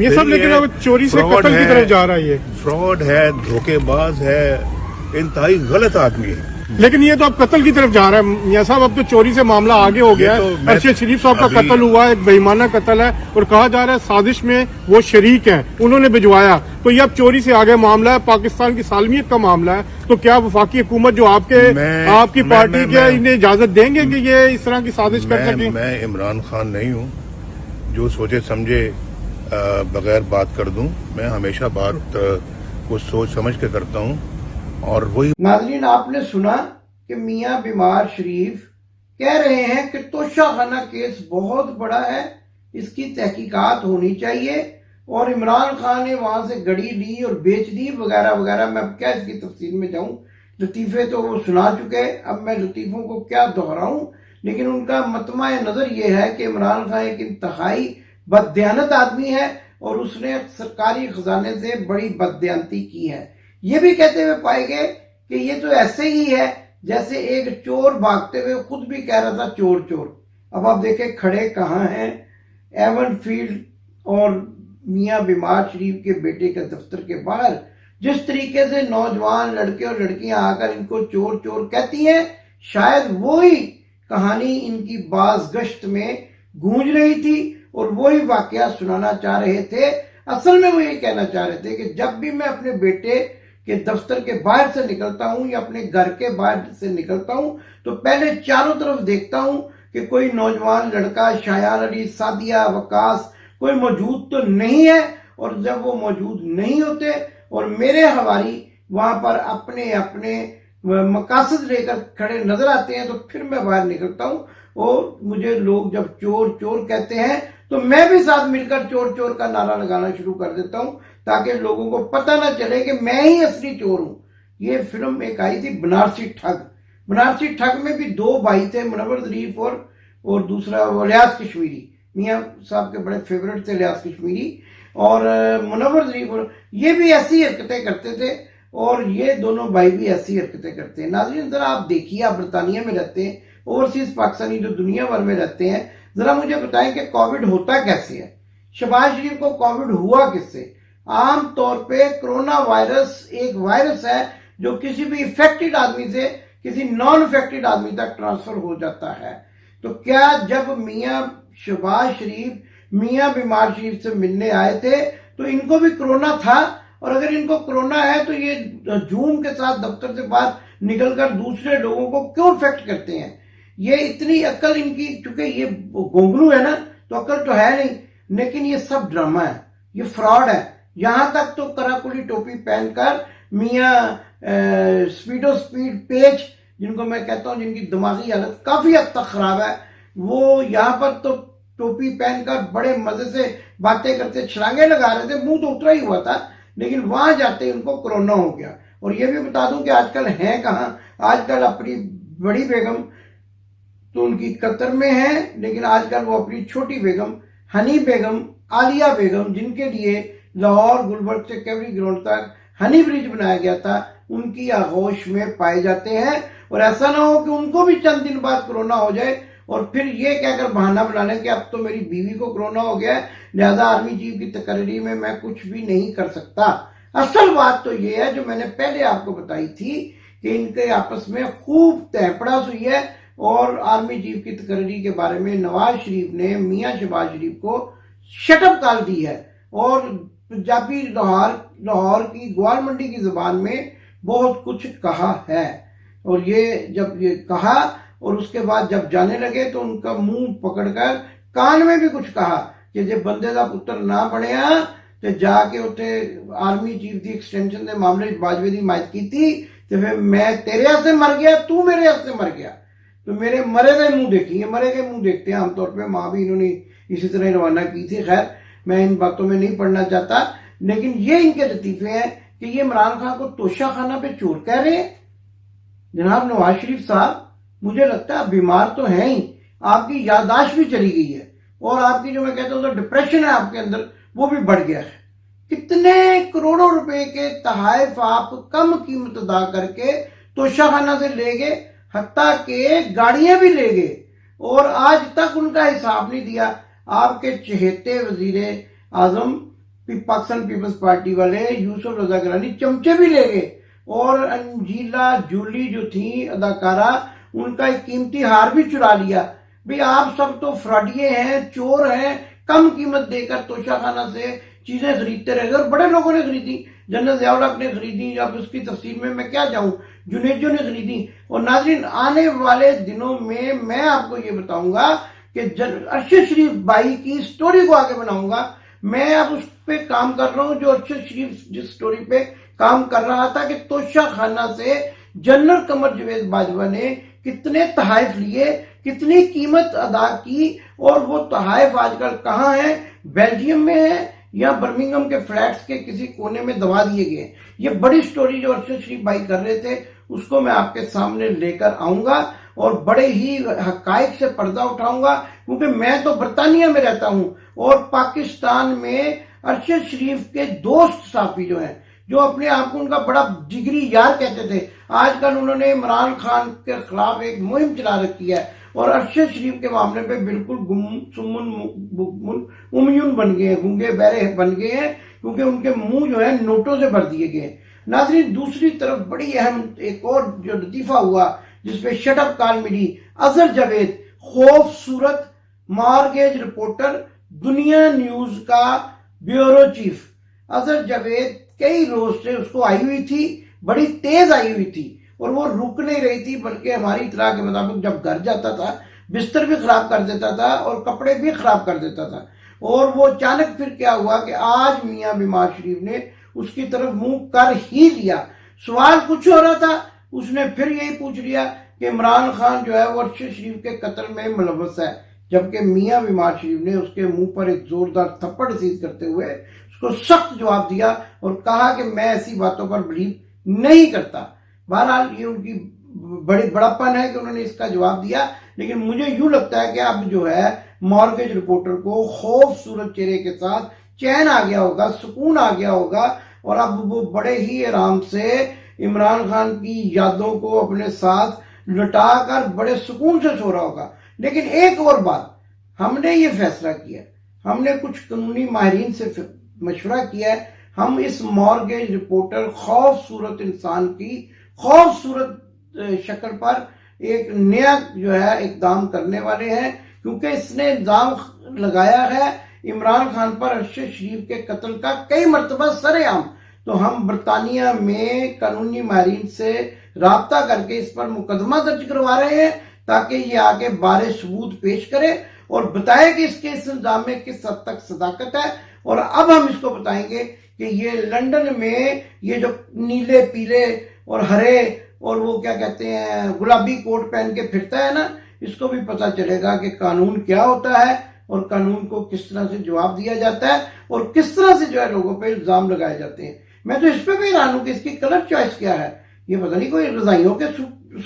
یہ سب لیکن اب چوری سے قتل کی طرف جا رہا ہے یہ. فراڈ ہے, دھوکے باز ہے, انتہائی غلط آدمی ہے. لیکن یہ تو اب قتل کی طرف جا رہا ہے میاں صاحب. اب تو چوری سے معاملہ آگے ہو گیا ہے. ارشد شریف صاحب کا قتل ہوا ہے, ایک بے ایمانہ قتل ہے, اور کہا جا رہا ہے سازش میں وہ شریک ہیں, انہوں نے بھجوایا. تو یہ اب چوری سے آگے معاملہ ہے, پاکستان کی سالمیت کا معاملہ ہے. تو کیا وفاقی حکومت جو آپ کی پارٹی کے انہیں اجازت دیں گے کہ یہ اس طرح کی سازش کر سکیں؟ میں عمران خان نہیں ہوں جو سوچے سمجھے بغیر بات کر دوں. میں ہمیشہ بات کو سوچ سمجھ کے کرتا ہوں. اور وہی ناظرین, آپ نے سنا کہ میاں بیمار شریف کہہ رہے ہیں کہ توشہ خانہ کیس بہت بڑا ہے, اس کی تحقیقات ہونی چاہیے, اور عمران خان نے وہاں سے گڑی لی اور بیچ دی وغیرہ وغیرہ. میں اب کیا اس کی تفصیل میں جاؤں, لطیفے تو وہ سنا چکے, اب میں لطیفوں کو کیا دہراؤں. لیکن ان کا مطمع نظر یہ ہے کہ عمران خان ایک انتہائی بددیانت آدمی ہے, اور اس نے سرکاری خزانے سے بڑی بددیانتی کی ہے. یہ بھی کہتے ہوئے پائے گئے کہ یہ تو ایسے ہی ہے جیسے ایک چور بھاگتے ہوئے خود بھی کہہ رہا تھا چور چور. اب آپ دیکھیں کھڑے کہاں ہیں, ایون فیلڈ اور میاں بیمار شریف کے بیٹے کے دفتر کے باہر. جس طریقے سے نوجوان لڑکے اور لڑکیاں آ کر ان کو چور چور کہتی ہیں, شاید وہی کہانی ان کی باز گشت میں گونج رہی تھی اور وہی واقعہ سنانا چاہ رہے تھے. اصل میں وہ یہ کہنا چاہ رہے تھے کہ جب بھی میں اپنے بیٹے کے دفتر کے باہر سے نکلتا ہوں یا اپنے گھر کے باہر سے نکلتا ہوں تو پہلے چاروں طرف دیکھتا ہوں کہ کوئی نوجوان لڑکا, شایان علی, سعدیہ, وقاص, کوئی موجود تو نہیں ہے. اور جب وہ موجود نہیں ہوتے اور میرے حواری وہاں پر اپنے اپنے مقاصد لے کر کھڑے نظر آتے ہیں تو پھر میں باہر نکلتا ہوں, اور مجھے لوگ جب چور چور کہتے ہیں تو میں بھی ساتھ مل کر چور چور کا نعرہ لگانا شروع کر دیتا ہوں, تاکہ لوگوں کو پتہ نہ چلے کہ میں ہی اصلی چور ہوں. یہ فلم ایک آئی تھی بنارسی ٹھگ. بنارسی ٹھگ میں بھی دو بھائی تھے, منور ظریف اور دوسرا الیاس کشمیری. میاں صاحب کے بڑے فیورٹ تھے الیاس کشمیری اور منور ظریف, یہ بھی ایسی حرکتیں کرتے تھے اور یہ دونوں بھائی بھی ایسی حرکتیں کرتے ہیں. ناظرین ذرا آپ دیکھیے, آپ برطانیہ میں رہتے ہیں, اوورسیز پاکستانی جو دنیا بھر میں رہتے ہیں, ذرا مجھے بتائیں کہ کووڈ ہوتا کیسے ہے. شہباز شریف کو کووڈ ہوا کس سے؟ عام طور پہ کرونا وائرس ایک وائرس ہے جو کسی بھی افیکٹڈ آدمی سے کسی نان افیکٹڈ آدمی تک ٹرانسفر ہو جاتا ہے. تو کیا جب میاں شہباز شریف میاں بیمار شریف سے ملنے آئے تھے تو ان کو بھی کرونا تھا؟ اور اگر ان کو کرونا ہے تو یہ ہجوم کے ساتھ دفتر سے باہر نکل کر دوسرے لوگوں کو کیوں افیکٹ کرتے ہیں؟ یہ اتنی عقل ان کی, چونکہ یہ گونگلو ہے نا تو عقل تو ہے نہیں, لیکن یہ سب ڈرامہ ہے, یہ فراڈ ہے. یہاں تک تو کراکلی ٹوپی پہن کر میاں سپیڈو سپیڈ پیچ, جن کو میں کہتا ہوں جن کی دماغی حالت کافی حد تک خراب ہے, وہ یہاں پر تو ٹوپی پہن کر بڑے مزے سے باتیں کرتے, چھلانگیں لگا رہے تھے, منہ تو اترا ہی ہوا تھا, لیکن وہاں جاتے ان کو کرونا ہو گیا. اور یہ بھی بتا دوں کہ آج کل ہیں کہاں, آج کل اپنی بڑی بیگم تو ان کی قطر میں ہیں, لیکن آج کل وہ اپنی چھوٹی بیگم ہنی بیگم, عالیہ بیگم, جن کے لیے لاہور گلبرگ سے کیوری گراؤنڈ تک ہنی برج بنایا گیا تھا, ان کی آغوش میں پائے جاتے ہیں. اور ایسا نہ ہو کہ ان کو بھی چند دن بعد کرونا ہو جائے اور پھر یہ کہہ کر بہانہ بنا لیں کہ اب تو میری بیوی کو کرونا ہو گیا ہے, لہذا آرمی چیف کی تقرری میں میں کچھ بھی نہیں کر سکتا. اصل بات تو یہ ہے جو میں نے پہلے آپ کو بتائی تھی کہ ان کے آپس میں خوب تہپڑاس ہوئی ہے, اور آرمی چیف کی تقرری کے بارے میں نواز شریف نے میاں شہباز شریف کو شٹ اپ کال دی ہے, اور پنجابی لاہور کی گوال منڈی کی زبان میں بہت کچھ کہا ہے. اور یہ جب یہ کہا اور اس کے بعد جب جانے لگے تو ان کا منہ پکڑ کر کان میں بھی کچھ کہا کہ جب بندے دا پتر نہ بنیا تو جا کے اتنے آرمی چیف دی ایکسٹینشن دے معاملے باجوے دی حمایت کی تھی, تو پھر میں تیرے ہاتھ سے مر گیا, تو میرے ہاتھ سے مر گیا, تو میرے مرے گئے منہ دیکھیں گے. مرے گئے منہ دیکھتے ہیں عام طور پہ, ماں بھی انہوں نے اسی طرح روانہ کی تھی. خیر میں ان باتوں میں نہیں پڑھنا چاہتا, لیکن یہ ان کے لطیفے ہیں کہ یہ عمران خان کو توشہ خانہ پہ چور کہہ رہے ہیں. جناب نواز شریف صاحب, مجھے لگتا ہے آپ بیمار تو ہیں ہی, آپ کی یادداشت بھی چلی گئی ہے, اور آپ کی جو میں کہتا ہوں ڈپریشن ہے آپ کے اندر وہ بھی بڑھ گیا ہے. کتنے کروڑوں روپے کے تحائف آپ کم قیمت ادا کر کے توشہ خانہ سے لے گئے, حتیٰ کہ گاڑیاں بھی لے گئے, اور آج تک ان کا حساب نہیں دیا. آپ کے چہیتے وزیر اعظم پاکستان پیپلز پارٹی والے یوسف رضا گیلانی چمچے بھی لے گئے، اور انجیلا جولی جو تھیں اداکارہ، ان کا ایک قیمتی ہار بھی چرا لیا۔ بھئی آپ سب تو فراڈیے ہیں، چور ہیں، کم قیمت دے کر توشہ خانہ سے چیزیں خریدتے رہے گئے، اور بڑے لوگوں نے خریدی، جنرل ضیاء الحق نے خریدی، اب اس کی تفصیل میں کیا جاؤں، جنیجو نے خریدی۔ اور ناظرین، آنے والے دنوں میں آپ کو یہ بتاؤں گا کہ ارشد شریف بھائی کی سٹوری کو آگے بناؤں گا۔ میں اب اس پہ کام کر رہا ہوں جو ارشد شریف جس سٹوری پہ کام کر رہا تھا، کہ توشہ خانہ سے جنرل قمر جاوید باجوہ نے کتنے تحائف لیے، کتنی قیمت ادا کی، اور وہ تحائف آج کل کہاں ہیں، بیلجیم میں ہیں یا برمنگھم کے فلیٹس کے کسی کونے میں دبا دیے گئے۔ یہ بڑی سٹوری جو ارشد شریف بھائی کر رہے تھے، اس کو میں آپ کے سامنے لے کر آؤں گا، اور بڑے ہی حقائق سے پردہ اٹھاؤں گا، کیونکہ میں تو برطانیہ میں رہتا ہوں، اور پاکستان میں ارشد شریف کے دوست صحافی جو ہیں، جو اپنے آپ کو ان کا بڑا جگری یار کہتے تھے، آج کل انہوں نے عمران خان کے خلاف ایک مہم چلا رکھی ہے، اور ارشد شریف کے معاملے پہ بالکل امیون بن گئے ہیں، گونگے بہرے بن گئے ہیں، کیونکہ ان کے منہ جو ہے نوٹوں سے بھر دیے گئے ہیں۔ ناظرین، دوسری طرف بڑی اہم ایک اور جو لطیفہ ہوا جس پہ شٹ اپ کال ملی، اظہر جاوید خوبصورت مارگیج رپورٹر، دنیا نیوز کا بیورو چیف۔ اظہر جاوید کئی روز سے اس کو آئی ہوئی تھی، بڑی تیز آئی ہوئی تھی، اور وہ رک نہیں رہی تھی، بلکہ ہماری اطلاع کے مطابق جب گھر جاتا تھا بستر بھی خراب کر دیتا تھا اور کپڑے بھی خراب کر دیتا تھا۔ اور وہ اچانک پھر کیا ہوا کہ آج میاں بیمار شریف نے اس کی طرف منہ کر ہی لیا۔ سوال کچھ ہو رہا تھا، اس نے پھر یہی پوچھ لیا کہ عمران خان جو ہے وہ ارشد شریف کے قتل میں ملوث ہے، جبکہ میاں بیمار شریف نے اس کے منہ پر ایک زوردار تھپڑ رسید کرتے ہوئے اس کو سخت جواب دیا اور کہا کہ میں ایسی باتوں پر بلیو نہیں کرتا۔ بہرحال یہ ان کی بڑی بڑاپن ہے کہ انہوں نے اس کا جواب دیا، لیکن مجھے یوں لگتا ہے کہ اب جو ہے مارگیج رپورٹر کو خوبصورت چہرے کے ساتھ چین آ گیا ہوگا، سکون آ گیا ہوگا، اور اب وہ بڑے ہی آرام سے عمران خان کی یادوں کو اپنے ساتھ لٹا کر بڑے سکون سے سو رہا ہوگا۔ لیکن ایک اور بات، ہم نے یہ فیصلہ کیا، ہم نے کچھ قانونی ماہرین سے مشورہ کیا ہے، ہم اس مارگیج رپورٹر خوبصورت انسان کی خوبصورت شکل پر ایک نیا جو ہے اقدام کرنے والے ہیں، کیونکہ اس نے الزام لگایا ہے عمران خان پر ارشد شریف کے قتل کا کئی مرتبہ سر عام۔ تو ہم برطانیہ میں قانونی ماہرین سے رابطہ کر کے اس پر مقدمہ درج کروا رہے ہیں، تاکہ یہ آگے بار ثبوت پیش کرے اور بتائے کہ اس کے اس الزام میں کس حد تک صداقت ہے۔ اور اب ہم اس کو بتائیں گے کہ یہ لندن میں یہ جو نیلے پیلے اور ہرے اور وہ کیا کہتے ہیں گلابی کوٹ پہن کے پھرتا ہے نا، اس کو بھی پتہ چلے گا کہ قانون کیا ہوتا ہے اور قانون کو کس طرح سے جواب دیا جاتا ہے اور کس طرح سے جو ہے لوگوں پہ الزام لگائے جاتے ہیں۔ میں تو اس پہ بھی حیران ہوں کہ اس کی کلر چوائس کیا ہے، یہ پتہ نہیں کوئی رضائیوں کے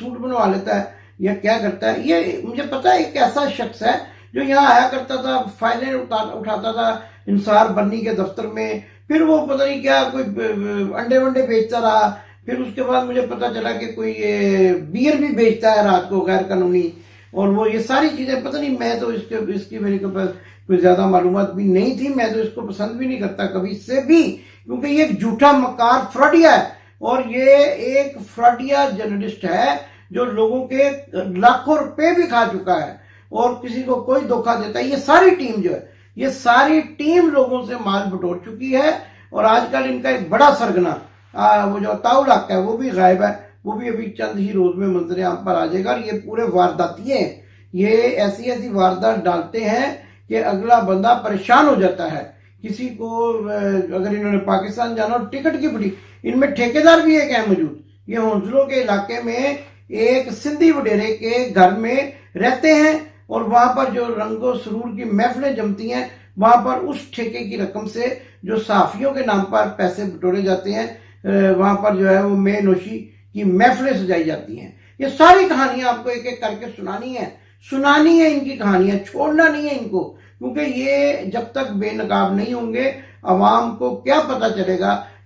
سوٹ بنوا لیتا ہے یا کیا کرتا ہے۔ یہ مجھے پتہ ہے ایک ایسا شخص ہے جو یہاں آیا کرتا تھا، فائلیں اٹھاتا تھا انصار بنی کے دفتر میں، پھر وہ پتہ نہیں کیا کوئی انڈے ونڈے بیچتا رہا، پھر اس کے بعد مجھے پتہ چلا کہ کوئی بیئر بھی بیچتا ہے رات کو غیر قانونی، اور وہ یہ ساری چیزیں پتہ نہیں، میں تو اس کی میرے پاس کوئی زیادہ معلومات بھی نہیں تھی، میں تو اس کو پسند بھی نہیں کرتا کبھی سے بھی، کیونکہ یہ ایک جھوٹا مکار فراڈیا ہے، اور یہ ایک فراڈیا جرنلسٹ ہے جو لوگوں کے لاکھوں روپے بھی کھا چکا ہے اور کسی کو کوئی دھوکہ دیتا ہے۔ یہ ساری ٹیم جو ہے، یہ ساری ٹیم لوگوں سے مال بٹور چکی ہے، اور آج کل ان کا ایک بڑا سرگنا وہ جو عطاء الحق ہے وہ بھی غائب ہے، وہ بھی ابھی چند ہی روز میں منظر عام پر آ جائے گا۔ اور یہ پورے وارداتیے ہیں، یہ ایسی ایسی واردات ڈالتے ہیں کہ اگلا بندہ پریشان ہو جاتا ہے۔ کسی کو اگر انہوں نے پاکستان جانا اور ٹکٹ کی پڑی، ان میں ٹھیکیدار بھی ایک ہے موجود، یہ ہونزلوں کے علاقے میں ایک سندھی وڈیرے کے گھر میں رہتے ہیں، اور وہاں پر جو رنگ و سرور کی محفلیں جمتی ہیں، وہاں پر اس ٹھیکے کی رقم سے جو صحافیوں کے نام پر پیسے بٹورے جاتے ہیں، وہاں پر جو ہے وہ مے نوشی کی محفلیں سجائی جاتی ہیں۔ یہ ساری کہانیاں آپ کو ایک ایک کر کے سنانی ہے ان کی کہانیاں، چھوڑنا نہیں ہے ان کو، کیونکہ یہ جب تک بے نقاب نہیں ہوں گے عوام کو کیا پتہ چلے گا